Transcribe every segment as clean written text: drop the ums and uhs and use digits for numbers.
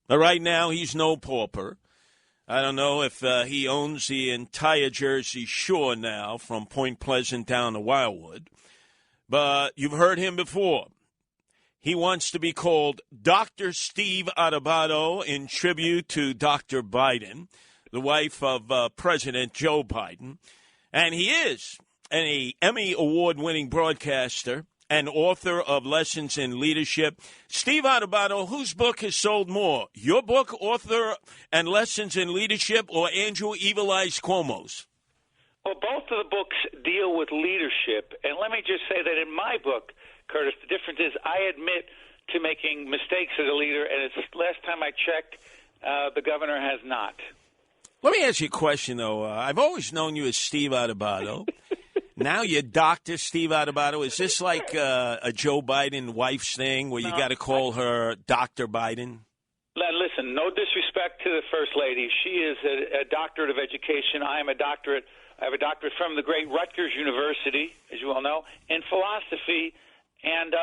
But right now, he's no pauper. I don't know if he owns the entire Jersey Shore now from Point Pleasant down to Wildwood. But you've heard him before. He wants to be called Dr. Steve Adubato in tribute to Dr. Biden, the wife of President Joe Biden. And he is an Emmy Award-winning broadcaster and author of Lessons in Leadership. Steve Adubato, whose book has sold more? Your book, Author and Lessons in Leadership, or Andrew Evil Eyes Cuomo's? Well, both of the books deal with leadership. And let me just say that in my book, Curtis, the difference is I admit to making mistakes as a leader, and it's last time I checked, the governor has not. Let me ask you a question, though. I've always known you as Steve Adubato. Now you're Dr. Steve Adubato. Is this like a Joe Biden wife's thing where you got to call her Dr. Biden? Listen, no disrespect to the First Lady. She is a doctorate of education. I have a doctorate from the great Rutgers University, as you all know, in philosophy and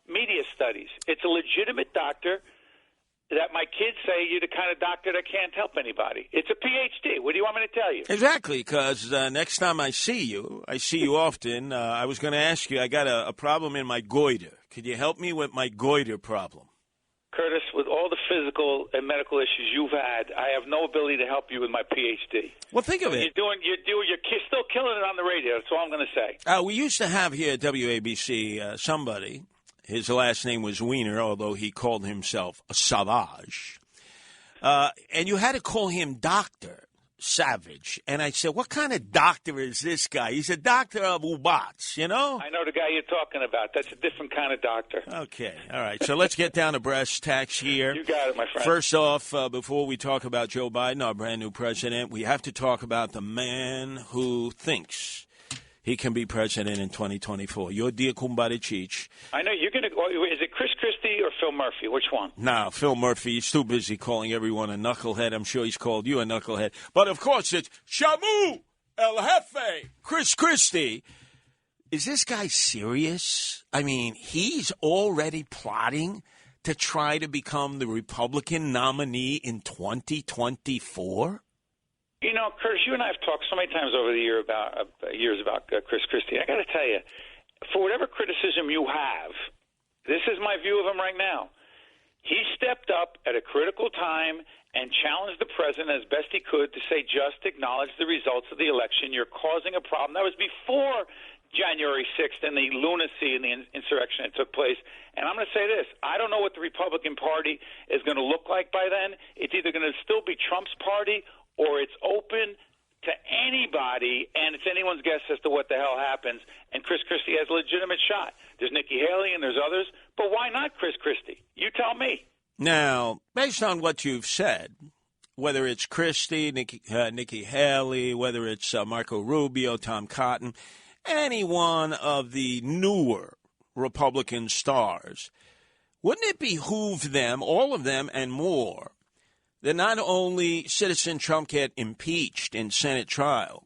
media studies. It's a legitimate doctor that my kids say you're the kind of doctor that can't help anybody. It's a PhD. What do you want me to tell you? Exactly, because next time I see you often, I was going to ask you, I got a problem in my goiter. Could you help me with my goiter problem? Curtis, with all the physical and medical issues you've had, I have no ability to help you with my PhD. Well, think of it. You're still killing it on the radio. That's all I'm going to say. We used to have here at WABC somebody. His last name was Wiener, although he called himself a Savage. And you had to call him Dr. Savage. And I said, what kind of doctor is this guy? He's a doctor of ubats, you know? I know the guy you're talking about. That's a different kind of doctor. Okay. All right. So let's get down to brass tacks here. You got it, my friend. First off, before we talk about Joe Biden, our brand new president, we have to talk about the man who thinks he can be president in 2024. Your dear Kumbari Cheech. I know you're going to. Is it Chris Christie or Phil Murphy? Which one? No, Phil Murphy. He's too busy calling everyone a knucklehead. I'm sure he's called you a knucklehead. But of course, it's Shamu El Jefe, Chris Christie. Is this guy serious? I mean, he's already plotting to try to become the Republican nominee in 2024. You know, Curtis, you and I have talked so many times over the years about Chris Christie. I got to tell you, for whatever criticism you have, this is my view of him right now. He stepped up at a critical time and challenged the president as best he could to say, just acknowledge the results of the election. You're causing a problem. That was before January 6th and the lunacy and the insurrection that took place. And I'm going to say this. I don't know what the Republican Party is going to look like by then. It's either going to still be Trump's party or it's open to anybody, and it's anyone's guess as to what the hell happens. And Chris Christie has a legitimate shot. There's Nikki Haley and there's others, but why not Chris Christie? You tell me. Now, based on what you've said, whether it's Christie, Nikki Haley, whether it's Marco Rubio, Tom Cotton, any one of the newer Republican stars, wouldn't it behoove them, all of them and more, that not only Citizen Trump get impeached in Senate trial,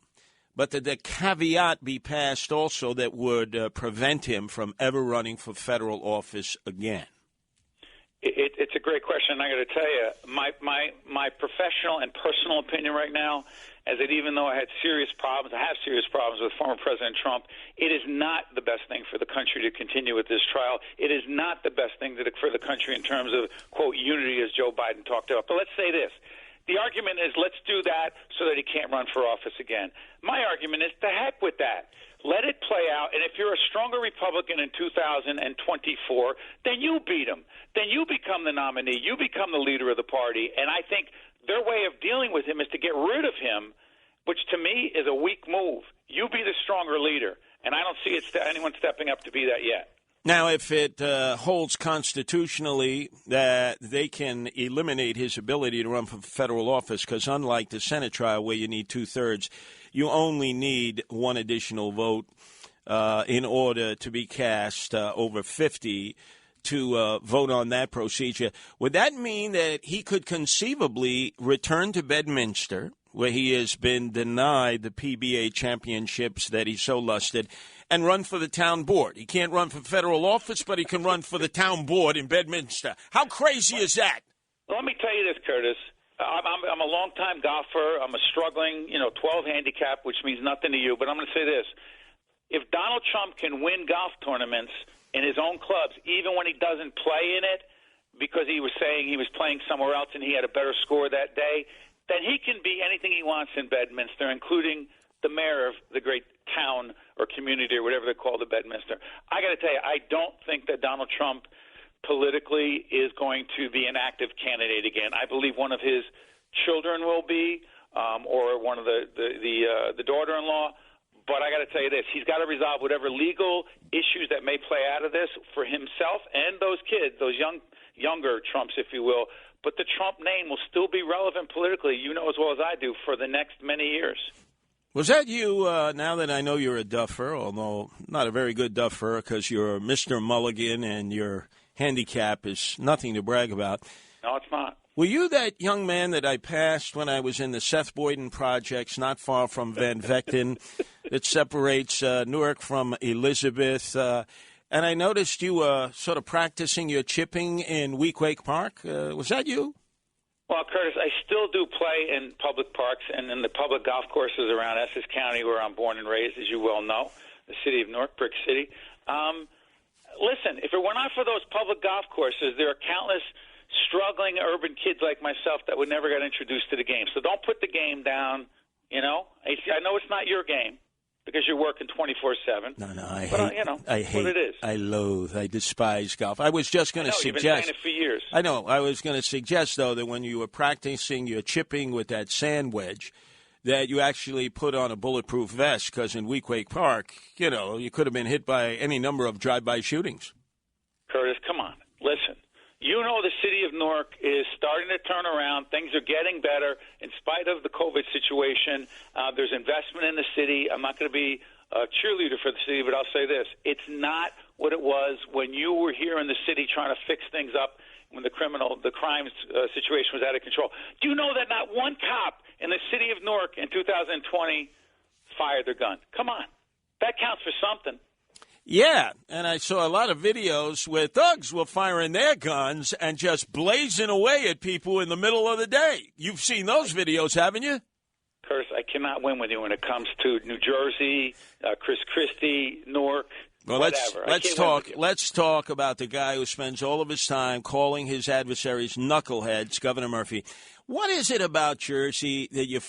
but that the caveat be passed also that would prevent him from ever running for federal office again? It's a great question. I got to tell you, my professional and personal opinion right now is that even though I have serious problems with former President Trump, it is not the best thing for the country to continue with this trial. It is not the best thing for the country in terms of, quote, unity, as Joe Biden talked about. But let's say this. The argument is let's do that so that he can't run for office again. My argument is to heck with that. Let it play out, and if you're a stronger Republican in 2024, then you beat him. Then you become the nominee. You become the leader of the party. And I think their way of dealing with him is to get rid of him, which to me is a weak move. You be the stronger leader, and I don't see anyone stepping up to be that yet. Now, if it holds constitutionally that they can eliminate his ability to run for federal office, because unlike the Senate trial where you need two-thirds, you only need one additional vote in order to be cast over 50 to vote on that procedure. Would that mean that he could conceivably return to Bedminster, where he has been denied the PBA championships that he so lusted, and run for the town board? He can't run for federal office, but he can run for the town board in Bedminster. How crazy is that? Let me tell you this, Curtis. I'm a longtime golfer. I'm a struggling, 12 handicap, which means nothing to you. But I'm going to say this. If Donald Trump can win golf tournaments in his own clubs, even when he doesn't play in it, because he was saying he was playing somewhere else and he had a better score that day, then he can be anything he wants in Bedminster, including the mayor of the great town or community or whatever they call the Bedminster. I got to tell you, I don't think that Donald Trump politically is going to be an active candidate again. I believe one of his children will be, or one of the daughter-in-law. But I got to tell you this: he's got to resolve whatever legal issues that may play out of this for himself and those kids, those younger Trumps, if you will. But the Trump name will still be relevant politically, you know as well as I do, for the next many years. Was that you, now that I know you're a duffer, although not a very good duffer because you're Mr. Mulligan and your handicap is nothing to brag about? No, it's not. Were you that young man that I passed when I was in the Seth Boyden projects not far from Van Vechten that separates Newark from Elizabeth? And I noticed you sort of practicing your chipping in Weequahic Park. Was that you? Well, Curtis, I still do play in public parks and in the public golf courses around Essex County, where I'm born and raised, as you well know, the city of Newark, Brick City. Listen, if it were not for those public golf courses, there are countless struggling urban kids like myself that would never get introduced to the game. So don't put the game down, I know it's not your game because you're working 24/7. No, I hate what it is. I loathe, I despise golf. I was just going to suggest. You've been playing it for years. I know. I was going to suggest, though, that when you were practicing your chipping with that sand wedge, that you actually put on a bulletproof vest because in Weequahic Park, you could have been hit by any number of drive-by shootings. Curtis, come on. Listen. You know the city of Newark is starting to turn around. Things are getting better in spite of the COVID situation. There's investment in the city. I'm not going to be a cheerleader for the city, but I'll say this. It's not what it was when you were here in the city trying to fix things up when the crime situation was out of control. Do you know that not one cop in the city of Newark in 2020 fired their gun? Come on. That counts for something. Yeah, and I saw a lot of videos where thugs were firing their guns and just blazing away at people in the middle of the day. You've seen those videos, haven't you? Curtis, I cannot win with you when it comes to New Jersey, Chris Christie, Newark, well, whatever. Let's talk about the guy who spends all of his time calling his adversaries knuckleheads, Governor Murphy. What is it about Jersey that you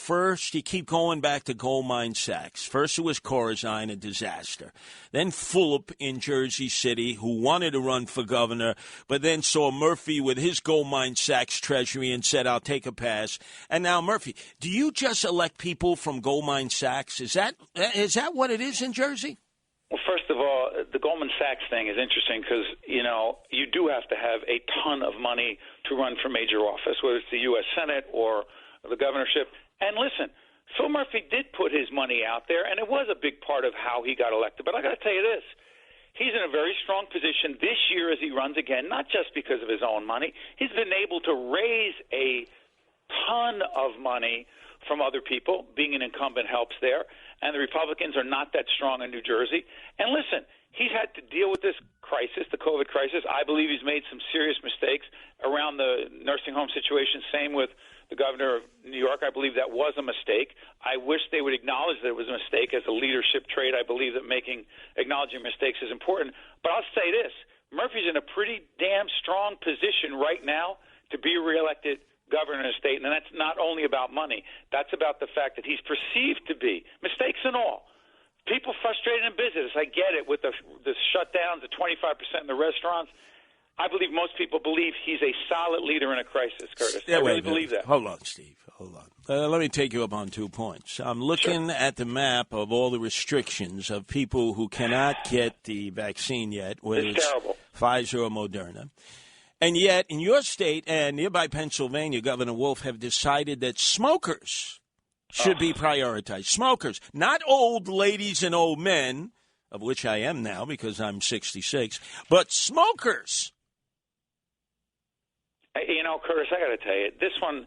keep going back to gold mine sacks? First it was Corazine, a disaster. Then Fulop in Jersey City, who wanted to run for governor, but then saw Murphy with his gold mine sacks treasury and said, I'll take a pass. And now Murphy. Do you just elect people from gold mine sacks? Is that what it is in Jersey? Well, first of all, the Goldman Sachs thing is interesting because, you do have to have a ton of money to run for major office, whether it's the U.S. Senate or the governorship. And listen, Phil Murphy did put his money out there, and it was a big part of how he got elected. But I got to tell you this. He's in a very strong position this year as he runs again, not just because of his own money. He's been able to raise a ton of money from other people. Being an incumbent helps there. And the Republicans are not that strong in New Jersey. And listen, he's had to deal with this crisis, the COVID crisis. I believe he's made some serious mistakes around the nursing home situation. Same with the governor of New York. I believe that was a mistake. I wish they would acknowledge that it was a mistake. As a leadership trait, I believe that acknowledging mistakes is important. But I'll say this. Murphy's in a pretty damn strong position right now to be reelected governor in a state, and that's not only about money. That's about the fact that he's perceived to be, mistakes and all, people frustrated in business. I get it with the shutdowns, the 25% in the restaurants. I believe most people believe he's a solid leader in a crisis, Curtis. I really believe that. Hold on, Steve. Hold on. Let me take you up on 2 points. I'm looking at the map of all the restrictions of people who cannot get the vaccine yet, whether it's terrible. Pfizer or Moderna. And yet, in your state and nearby Pennsylvania, Governor Wolf have decided that smokers should be prioritized. Smokers, not old ladies and old men, of which I am now because I'm 66, but smokers. Curtis, I got to tell you, this one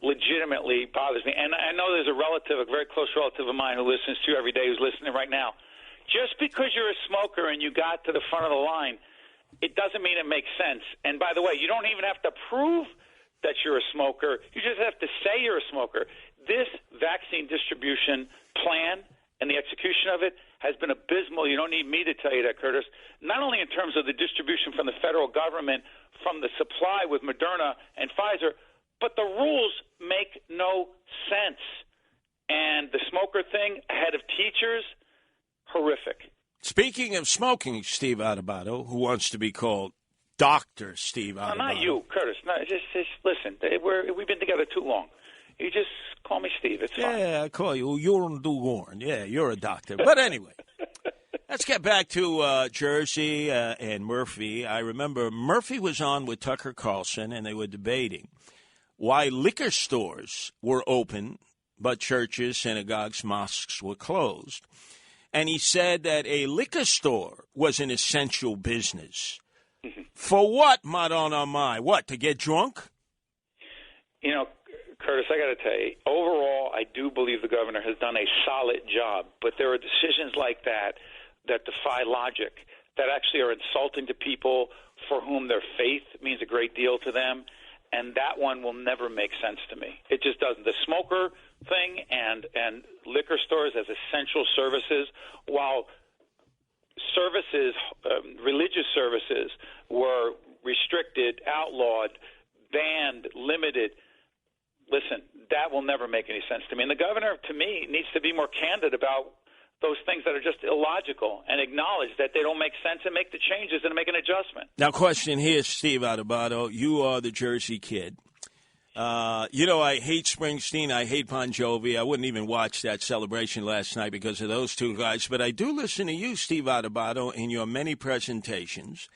legitimately bothers me. And I know there's a very close relative of mine who listens to you every day who's listening right now. Just because you're a smoker and you got to the front of the line, it doesn't mean it makes sense. And by the way, you don't even have to prove that you're a smoker. You just have to say you're a smoker. This vaccine distribution plan and the execution of it has been abysmal. You don't need me to tell you that, Curtis. Not only in terms of the distribution from the federal government, from the supply with Moderna and Pfizer, but the rules make no sense. And the smoker thing ahead of teachers, horrific. Speaking of smoking, Steve Adubato, who wants to be called Dr. Steve Adubato. No, not you, Curtis. No, just listen. We've been together too long. You just call me Steve. It's fine. Yeah, I call you Jorn Dugorn. Yeah, you're a doctor. But anyway, let's get back to Jersey and Murphy. I remember Murphy was on with Tucker Carlson, and they were debating why liquor stores were open, but churches, synagogues, mosques were closed. And he said that a liquor store was an essential business. For what, Madon Amai? What, to get drunk? You know, Curtis, I got to tell you, overall, I do believe the governor has done a solid job. But there are decisions like that that defy logic, that actually are insulting to people for whom their faith means a great deal to them. And that one will never make sense to me. It just doesn't. The smoker thing and liquor stores as essential services, while services, religious services, were restricted, outlawed, banned, limited. Listen, that will never make any sense to me. And the governor, to me, needs to be more candid about those things that are just illogical and acknowledge that they don't make sense and make the changes and make an adjustment. Now, question here, Steve Adubato. You are the Jersey kid. I hate Springsteen. I hate Bon Jovi. I wouldn't even watch that celebration last night because of those two guys. But I do listen to you, Steve Adubato, in your many presentations.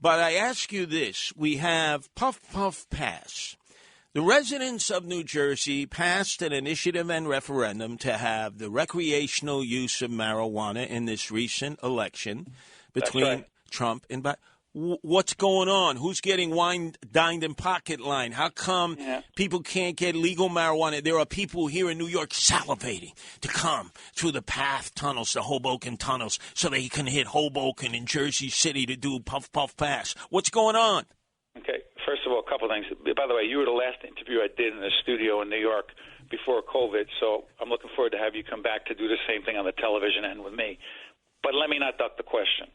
But I ask you this. We have Puff Puff Pass. The residents of New Jersey passed an initiative and referendum to have the recreational use of marijuana in this recent election between Trump and Biden. What's going on? Who's getting wine, dined, and pocket line? How come people can't get legal marijuana? There are people here in New York salivating to come through the PATH tunnels, the Hoboken tunnels, so they can hit Hoboken and Jersey City to do Puff Puff Pass. What's going on? Okay. First of all, a couple of things. By the way, you were the last interview I did in the studio in New York before COVID, so I'm looking forward to have you come back to do the same thing on the television end with me. But let me not duck the question.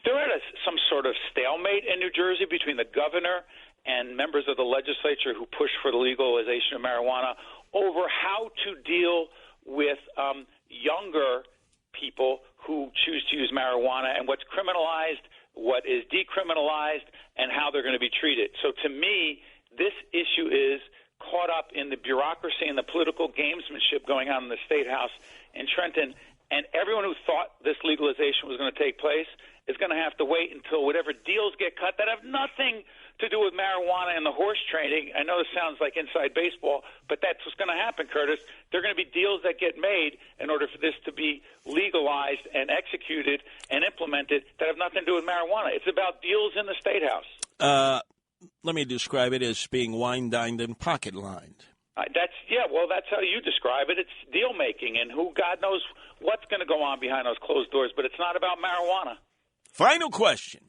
There is some sort of stalemate in New Jersey between the governor and members of the legislature who push for the legalization of marijuana over how to deal with younger people who choose to use marijuana and what's criminalized, what is decriminalized, and how they're going to be treated. So to me, this issue is caught up in the bureaucracy and the political gamesmanship going on in the State House in Trenton. And everyone who thought this legalization was going to take place is going to have to wait until whatever deals get cut that have nothing to do with marijuana and the horse trading. I know this sounds like inside baseball, but that's what's going to happen, Curtis. There are going to be deals that get made in order for this to be legalized and executed and implemented that have nothing to do with marijuana. It's about deals in the State House. Let me describe it as being wine dined and pocket lined. That's how you describe it. It's deal making, and who God knows what's going to go on behind those closed doors. But it's not about marijuana. Final question.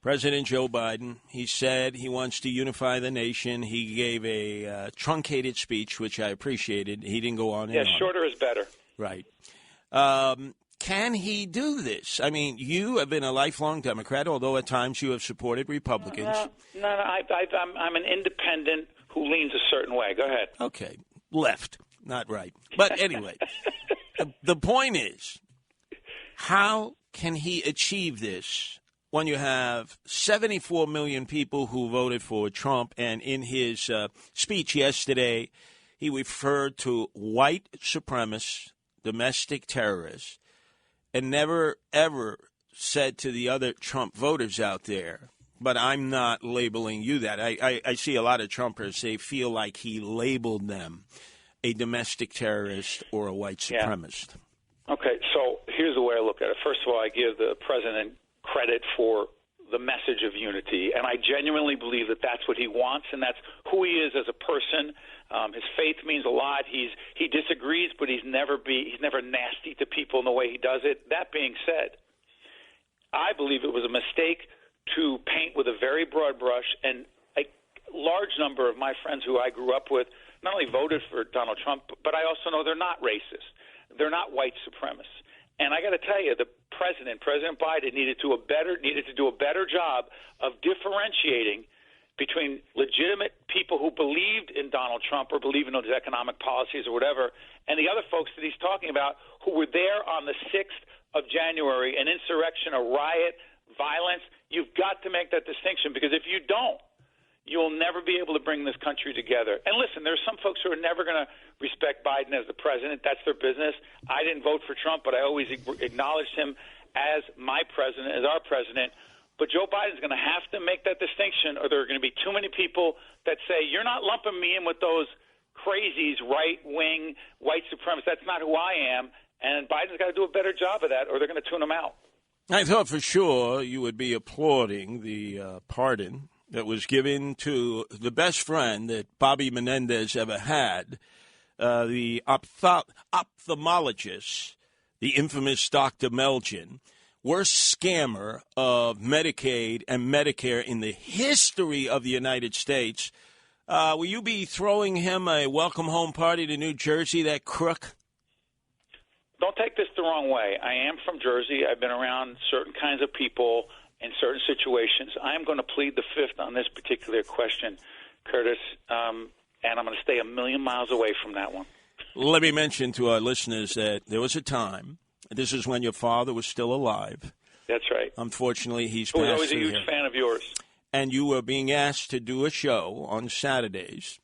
President Joe Biden, he said he wants to unify the nation. He gave a truncated speech, which I appreciated. He didn't go on and on. Yeah, shorter is better. Right. Can he do this? I mean, you have been a lifelong Democrat, although at times you have supported Republicans. No, I'm an independent who leans a certain way. Go ahead. Okay. Left, not right. But anyway, the point is, how can he achieve this when you have 74 million people who voted for Trump? And in his speech yesterday, he referred to white supremacists, domestic terrorists, and never, ever said to the other Trump voters out there, but I'm not labeling you that. I see a lot of Trumpers, they feel like he labeled them a domestic terrorist or a white supremacist. Yeah. Okay, so here's the way I look at it. First of all, I give the president credit for the message of unity, and I genuinely believe that that's what he wants, and that's who he is as a person. His faith means a lot. He disagrees, but he's never nasty to people in the way he does it. That being said, I believe it was a mistake to paint with a very broad brush, and a large number of my friends who I grew up with not only voted for Donald Trump, but I also know they're not racist. They're not white supremacists. And I got to tell you, the President Biden, needed to do a better job of differentiating between legitimate people who believed in Donald Trump or believe in his economic policies or whatever, and the other folks that he's talking about who were there on the 6th of January, an insurrection, a riot, violence. You've got to make that distinction, because if you don't, you'll never be able to bring this country together. And listen, there's some folks who are never going to respect Biden as the president. That's their business. I didn't vote for Trump, but I always acknowledged him as my president, as our president. But Joe Biden's going to have to make that distinction, or there are going to be too many people that say, you're not lumping me in with those crazies, right-wing, white supremacists. That's not who I am. And Biden's got to do a better job of that, or they're going to tune him out. I thought for sure you would be applauding the pardon that was given to the best friend that Bobby Menendez ever had, the ophthalmologist, the infamous Dr. Melgen, worst scammer of Medicaid and Medicare in the history of the United States. Will you be throwing him a welcome home party to New Jersey, that crook? Don't take this the wrong way. I am from Jersey. I've been around certain kinds of people in certain situations. I am going to plead the fifth on this particular question, Curtis, and I'm going to stay a million miles away from that one. Let me mention to our listeners that there was a time, this is when your father was still alive. That's right. Unfortunately, he's passed. I was always a huge fan of yours. And you were being asked to do a show on Saturdays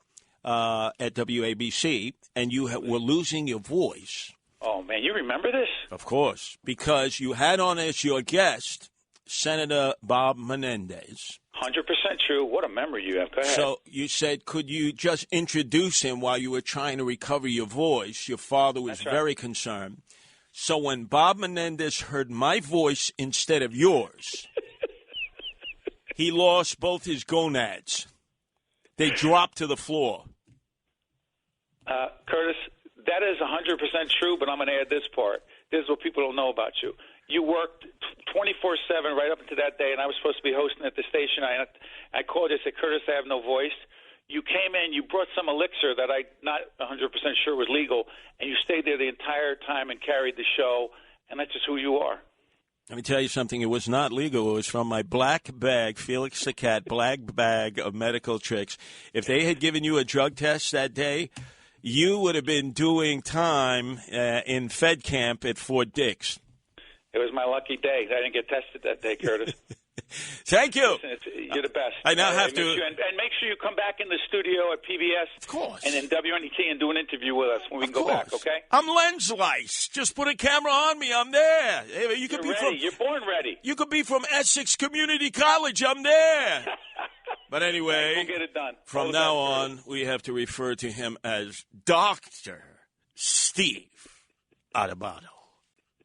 at WABC, and you were losing your voice. Oh, man, you remember this? Of course, because you had on as your guest Senator Bob Menendez. 100% true. What a memory you have. Go ahead. So you said, could you just introduce him while you were trying to recover your voice? Your father was very concerned. So when Bob Menendez heard my voice instead of yours, he lost both his gonads. They dropped to the floor. Curtis, that is 100% true, but I'm going to add this part. This is what people don't know about you. You worked 24/7 right up until that day, and I was supposed to be hosting at the station. I called you and said, Curtis, I have no voice. You came in, you brought some elixir that I'm not 100% sure was legal, and you stayed there the entire time and carried the show, and that's just who you are. Let me tell you something. It was not legal. It was from my black bag, Felix the Cat, black bag of medical tricks. If they had given you a drug test that day, you would have been doing time in Fed camp at Fort Dix. It was my lucky day. I didn't get tested that day, Curtis. Thank you. Listen, you're the best. I now have to. And make sure you come back in the studio at PBS. Of course. And in WNET and do an interview with us when we can go back, okay? I'm lens lice. Just put a camera on me. I'm there. You could be ready. You're born ready. You could be from Essex Community College. I'm there. But anyway, we'll get it done. From now on, we have to refer to him as Dr. Steve Adubato.